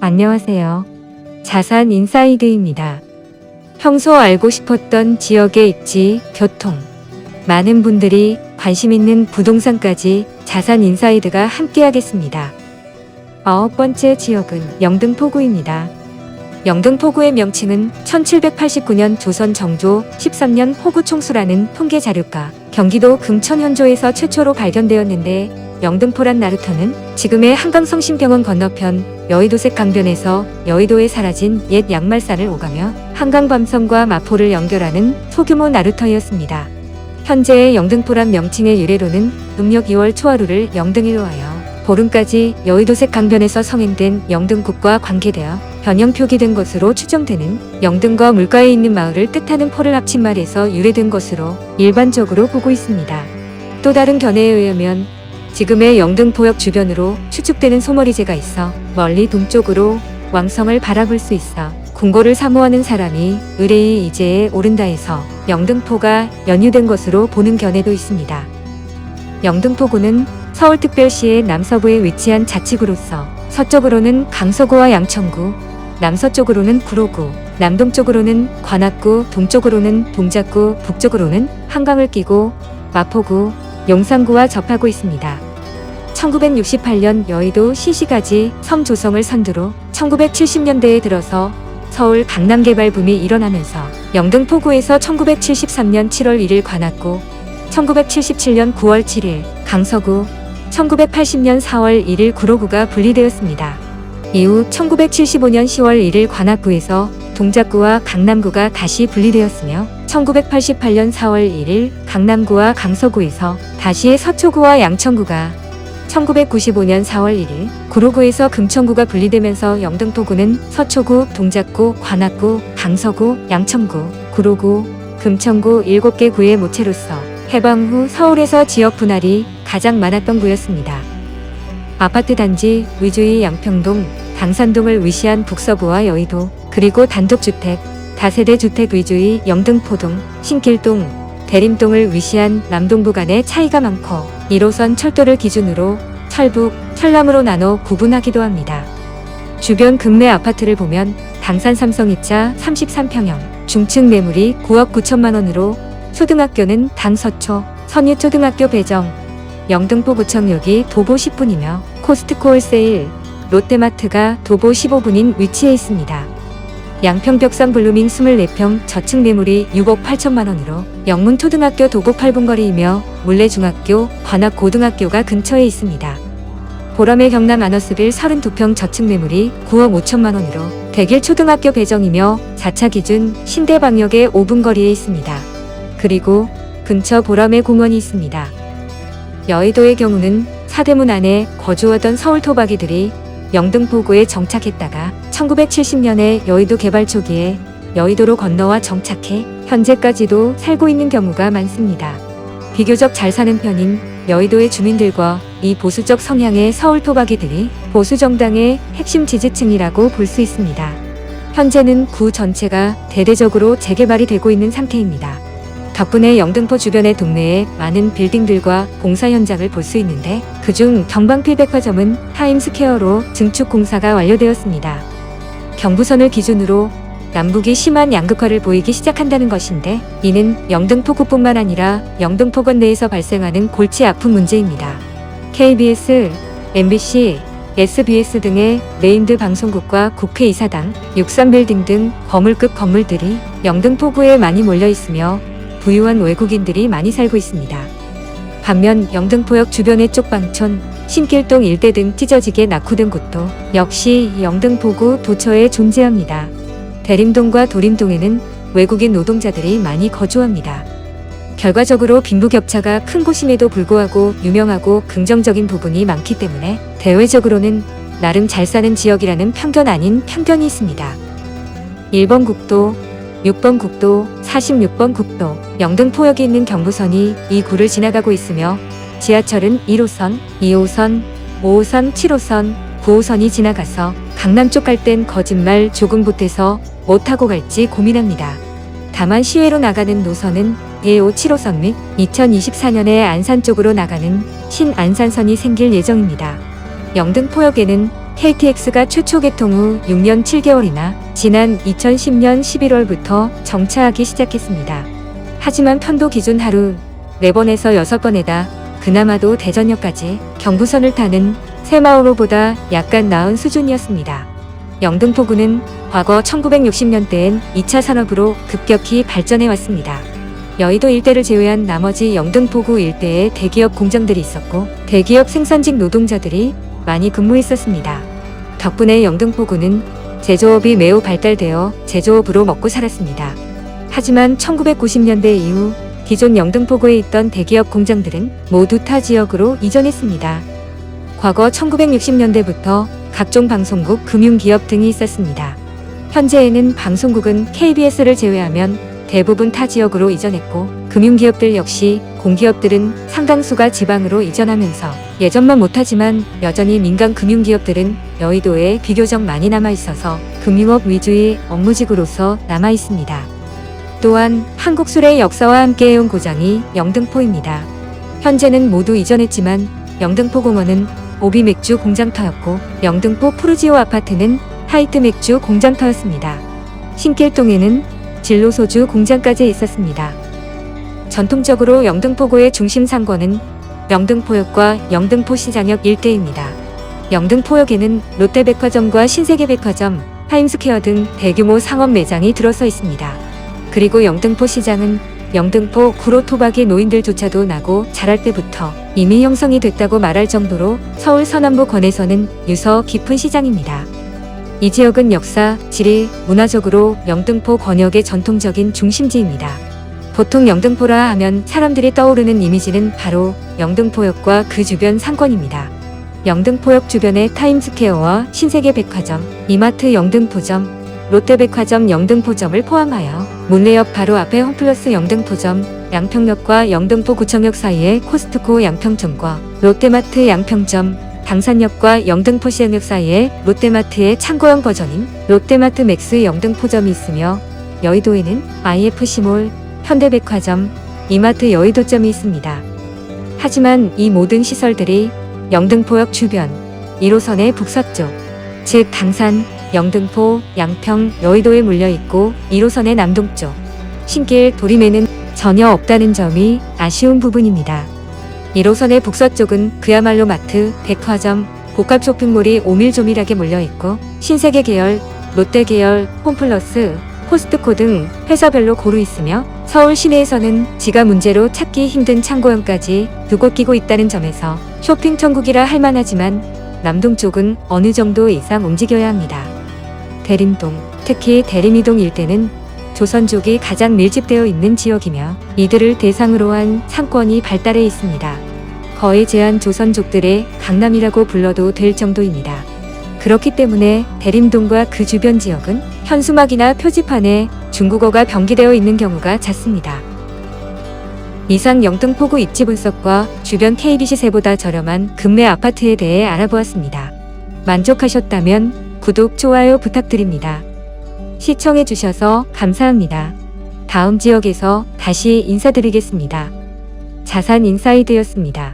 안녕하세요. 자산 인사이드입니다. 평소 알고 싶었던 지역의 입지, 교통, 많은 분들이 관심 있는 부동산까지 자산 인사이드가 함께하겠습니다. 9번째 지역은 영등포구입니다. 영등포구의 명칭은 1789년 조선 정조 13년 호구총수라는 통계 자료가 경기도 금천현조에서 최초로 발견되었는데, 영등포란 나루터는 지금의 한강성심병원 건너편 여의도색 강변에서 여의도에 사라진 옛 양말산을 오가며 한강 밤섬과 마포를 연결하는 소규모 나루터였습니다. 현재의 영등포란 명칭의 유래로는 음력 2월 초하루를 영등일로 하여 보름까지 여의도색 강변에서 성행된 영등국과 관계되어 변형 표기된 것으로 추정되는 영등과 물가에 있는 마을을 뜻하는 포를 합친 말에서 유래된 것으로 일반적으로 보고 있습니다. 또 다른 견해에 의하면 지금의 영등포역 주변으로 추측되는 소머리제가 있어 멀리 동쪽으로 왕성을 바라볼 수 있어 궁궐을 사모하는 사람이 의뢰의 이제에 오른다 해서 영등포가 연유된 것으로 보는 견해도 있습니다. 영등포구는 서울특별시의 남서부에 위치한 자치구로서 서쪽으로는 강서구와 양천구, 남서쪽으로는 구로구, 남동쪽으로는 관악구, 동쪽으로는 동작구, 북쪽으로는 한강을 끼고 마포구, 용산구와 접하고 있습니다. 1968년 여의도 시시가지 섬 조성을 선두로 1970년대에 들어서 서울 강남 개발 붐이 일어나면서 영등포구에서 1973년 7월 1일 관악구, 1977년 9월 7일 강서구, 1980년 4월 1일 구로구가 분리되었습니다. 이후 1975년 10월 1일 관악구에서 동작구와 강남구가 다시 분리되었으며 1988년 4월 1일 강남구와 강서구에서 다시 서초구와 양천구가, 1995년 4월 1일 구로구에서 금천구가 분리되면서 영등포구는 서초구, 동작구, 관악구, 강서구, 양천구, 구로구, 금천구 7개 구의 모체로서 해방 후 서울에서 지역 분할이 가장 많았던 구였습니다. 아파트 단지 위주의 양평동, 당산동을 위시한 북서부와 여의도, 그리고 단독주택, 다세대 주택 위주의 영등포동, 신길동, 대림동을 위시한 남동부 간의 차이가 많고 1호선 철도를 기준으로 철북, 철남으로 나눠 구분하기도 합니다. 주변 급내 아파트를 보면 당산 삼성 2차 33평형, 중층 매물이 9억 9천만 원으로 초등학교는 당서초, 선유초등학교 배정, 영등포구청역이 도보 10분이며 코스트코 홀세일, 롯데마트가 도보 15분인 위치에 있습니다. 양평벽산 블루밍 24평 저층 매물이 6억 8천만 원으로 영문초등학교 도보 8분 거리이며 물레중학교, 관악고등학교가 근처에 있습니다. 보람의 경남 아너스빌 32평 저층 매물이 9억 5천만 원으로 대길초등학교 배정이며 4차 기준 신대방역의 5분 거리에 있습니다. 그리고 근처 보람의 공원이 있습니다. 여의도의 경우는 사대문 안에 거주하던 서울 토박이들이 영등포구에 정착했다가 1970년에 여의도 개발 초기에 여의도로 건너와 정착해 현재까지도 살고 있는 경우가 많습니다. 비교적 잘 사는 편인 여의도의 주민들과 이 보수적 성향의 서울 토박이들이 보수정당의 핵심 지지층이라고 볼 수 있습니다. 현재는 구 전체가 대대적으로 재개발이 되고 있는 상태입니다. 덕분에 영등포 주변의 동네에 많은 빌딩들과 공사 현장을 볼 수 있는데, 그중 경방필백화점은 타임스퀘어로 증축 공사가 완료되었습니다. 경부선을 기준으로 남북이 심한 양극화를 보이기 시작한다는 것인데, 이는 영등포구뿐만 아니라 영등포권 내에서 발생하는 골치 아픈 문제입니다. KBS, MBC, SBS 등의 메인드 방송국과 국회의사당, 63빌딩 등 거물급 건물들이 영등포구에 많이 몰려 있으며 부유한 외국인들이 많이 살고 있습니다. 반면 영등포역 주변의 쪽방촌, 신길동 일대 등 찢어지게 낙후된 곳도 역시 영등포구 도처에 존재합니다. 대림동과 도림동에는 외국인 노동자들이 많이 거주합니다. 결과적으로 빈부격차가 큰 곳임에도 불구하고 유명하고 긍정적인 부분이 많기 때문에 대외적으로는 나름 잘 사는 지역이라는 편견 아닌 편견이 있습니다. 1번 국도, 6번 국도, 46번 국도, 영등포역에 있는 경부선이 이 구를 지나가고 있으며 지하철은 1호선, 2호선, 5호선, 7호선, 9호선이 지나가서 강남 쪽 갈 땐 거짓말 조금 보태서 뭐 타고 갈지 고민합니다. 다만 시외로 나가는 노선은 1호 7호선 및 2024년에 안산 쪽으로 나가는 신안산선이 생길 예정입니다. 영등포역에는 KTX가 최초 개통 후 6년 7개월이나 지난 2010년 11월부터 정차하기 시작했습니다. 하지만 편도 기준 하루 4번에서 6번에다 그나마도 대전역까지 경부선을 타는 새마을호보다 약간 나은 수준이었습니다. 영등포구는 과거 1960년대엔 2차 산업으로 급격히 발전해 왔습니다. 여의도 일대를 제외한 나머지 영등포구 일대에 대기업 공장들이 있었고 대기업 생산직 노동자들이 많이 근무했었습니다. 덕분에 영등포구는 제조업이 매우 발달되어 제조업으로 먹고 살았습니다. 하지만 1990년대 이후 기존 영등포구에 있던 대기업 공장들은 모두 타 지역으로 이전했습니다. 과거 1960년대부터 각종 방송국, 금융기업 등이 있었습니다. 현재에는 방송국은 KBS를 제외하면 대부분 타 지역으로 이전했고 금융기업들 역시 공기업들은 상당수가 지방으로 이전하면서 예전만 못하지만 여전히 민간 금융기업들은 여의도에 비교적 많이 남아있어서 금융업 위주의 업무직으로서 남아있습니다. 또한 한국술의 역사와 함께해온 고장이 영등포입니다. 현재는 모두 이전했지만 영등포공원은 오비 맥주 공장터였고 영등포 푸르지오 아파트는 하이트 맥주 공장터였습니다. 신길동에는 진로 소주 공장까지 있었습니다. 전통적으로 영등포구의 중심 상권은 영등포역과 영등포시장역 일대입니다. 영등포역에는 롯데백화점과 신세계백화점, 타임스퀘어 등 대규모 상업 매장이 들어서 있습니다. 그리고 영등포시장은 영등포 구로토박이 노인들조차도 나고 자랄 때부터 이미 형성이 됐다고 말할 정도로 서울 서남부 권에서는 유서 깊은 시장입니다. 이 지역은 역사, 지리, 문화적으로 영등포 권역의 전통적인 중심지입니다. 보통 영등포라 하면 사람들이 떠오르는 이미지는 바로 영등포역과 그 주변 상권입니다. 영등포역 주변의 타임스퀘어와 신세계백화점, 이마트 영등포점, 롯데백화점 영등포점을 포함하여 문례역 바로 앞에 홈플러스 영등포점, 양평역과 영등포구청역 사이에 코스트코 양평점과 롯데마트 양평점, 당산역과 영등포시장역 사이에 롯데마트의 창고형 버전인 롯데마트 맥스 영등포점이 있으며 여의도에는 IFC몰, 현대백화점, 이마트 여의도점이 있습니다. 하지만 이 모든 시설들이 영등포역 주변 1호선의 북서쪽, 즉 당산, 영등포, 양평, 여의도에 물려있고 1호선의 남동쪽, 신길, 도림에는 전혀 없다는 점이 아쉬운 부분입니다. 1호선의 북서쪽은 그야말로 마트, 백화점, 복합 쇼핑몰이 오밀조밀하게 몰려있고 신세계 계열, 롯데 계열, 홈플러스, 코스트코 등 회사별로 고루 있으며 서울 시내에서는 지가 문제로 찾기 힘든 창고형까지 두 곳 끼고 있다는 점에서 쇼핑 천국이라 할 만하지만 남동쪽은 어느 정도 이상 움직여야 합니다. 대림동, 특히 대림이동 일대는 조선족이 가장 밀집되어 있는 지역이며 이들을 대상으로 한 상권이 발달해 있습니다. 거의 제한 조선족들의 강남이라고 불러도 될 정도입니다. 그렇기 때문에 대림동과 그 주변 지역은 현수막이나 표지판에 중국어가 병기되어 있는 경우가 잦습니다. 이상 영등포구 입지 분석과 주변 KBC 세보다 저렴한 금매 아파트에 대해 알아보았습니다. 만족하셨다면 구독, 좋아요 부탁드립니다. 시청해주셔서 감사합니다. 다음 지역에서 다시 인사드리겠습니다. 자산인사이드였습니다.